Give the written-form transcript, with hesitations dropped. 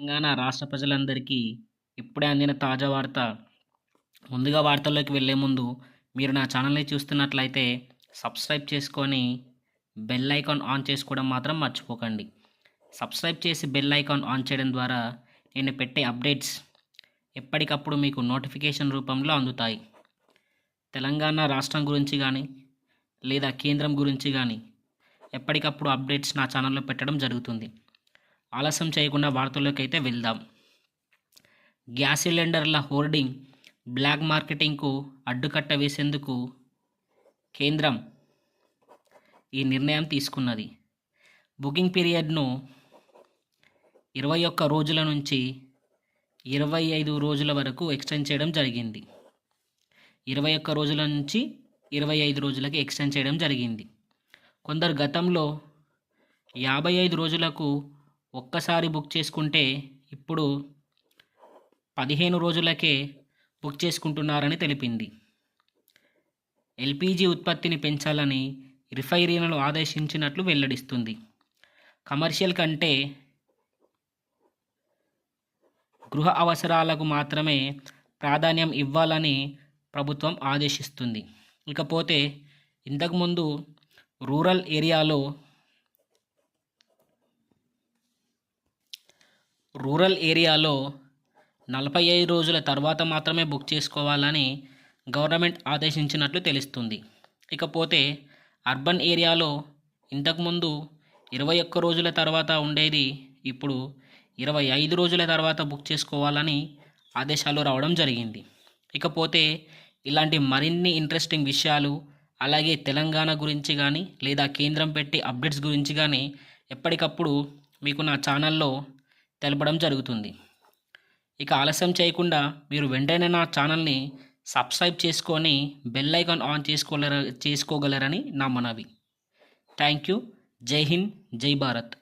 తెలంగాణ రాష్ట్ర ప్రజలందరికీ ఇప్పుడే అందిన తాజా వార్త. ముందుగా వార్తల్లోకి వెళ్ళే ముందు మీరు నా ఛానల్ని చూస్తున్నట్లయితే సబ్స్క్రైబ్ చేసుకొని బెల్ ఐకాన్ ఆన్ చేసుకోవడం మాత్రం మర్చిపోకండి. సబ్స్క్రైబ్ చేసి బెల్ ఐకాన్ ఆన్ చేయడం ద్వారా నేను పెట్టే అప్డేట్స్ ఎప్పటికప్పుడు మీకు నోటిఫికేషన్ రూపంలో అందుతాయి. తెలంగాణ రాష్ట్రం గురించి కానీ లేదా కేంద్రం గురించి కానీ ఎప్పటికప్పుడు అప్డేట్స్ నా ఛానల్లో పెట్టడం జరుగుతుంది. ఆలస్యం చేయకుండా వార్తల్లోకి అయితే వెళ్దాం. గ్యాస్ సిలిండర్ల హోర్డింగ్, బ్లాక్ మార్కెటింగ్కు అడ్డుకట్ట వేసేందుకు కేంద్రం ఈ నిర్ణయం తీసుకున్నది. బుకింగ్ పీరియడ్ను 21 రోజుల నుంచి 25 రోజుల వరకు ఎక్స్టెండ్ చేయడం జరిగింది. 21 రోజుల నుంచి 25 రోజులకి ఎక్స్టెండ్ చేయడం జరిగింది. కొందరు గతంలో 55 రోజులకు ఒక్కసారి బుక్ చేసుకుంటే ఇప్పుడు 15 రోజులకే బుక్ చేసుకుంటున్నారని తెలిపింది. ఎల్పీజీ ఉత్పత్తిని పెంచాలని రిఫైనరీలను ఆదేశించినట్లు వెల్లడిస్తుంది. కమర్షియల్ కంటే గృహ అవసరాలకు మాత్రమే ప్రాధాన్యం ఇవ్వాలని ప్రభుత్వం ఆదేశిస్తుంది. ఇకపోతే ఇంతకుముందు రూరల్ ఏరియాలో 45 రోజుల తర్వాత మాత్రమే బుక్ చేసుకోవాలని గవర్నమెంట్ ఆదేశించినట్లు తెలుస్తుంది. ఇకపోతే అర్బన్ ఏరియాలో ఇంతకుముందు 21 రోజుల తర్వాత ఉండేది, ఇప్పుడు 25 రోజుల తర్వాత బుక్ చేసుకోవాలని ఆదేశాలు రావడం జరిగింది. ఇకపోతే ఇలాంటి మరిన్ని ఇంట్రెస్టింగ్ విషయాలు, అలాగే తెలంగాణ గురించి కానీ లేదా కేంద్రం పెట్టి అప్డేట్స్ గురించి కానీ ఎప్పటికప్పుడు మీకు నా ఛానల్లో తెలపడం జరుగుతుంది. ఇక ఆలస్యం చేయకుండా మీరు వెంటనే నా ఛానల్ని సబ్స్క్రైబ్ చేసుకొని బెల్ ఐకాన్ ఆన్ చేసుకోగలరని నా మనవి. Thank you. జై హింద్, జై భారత్.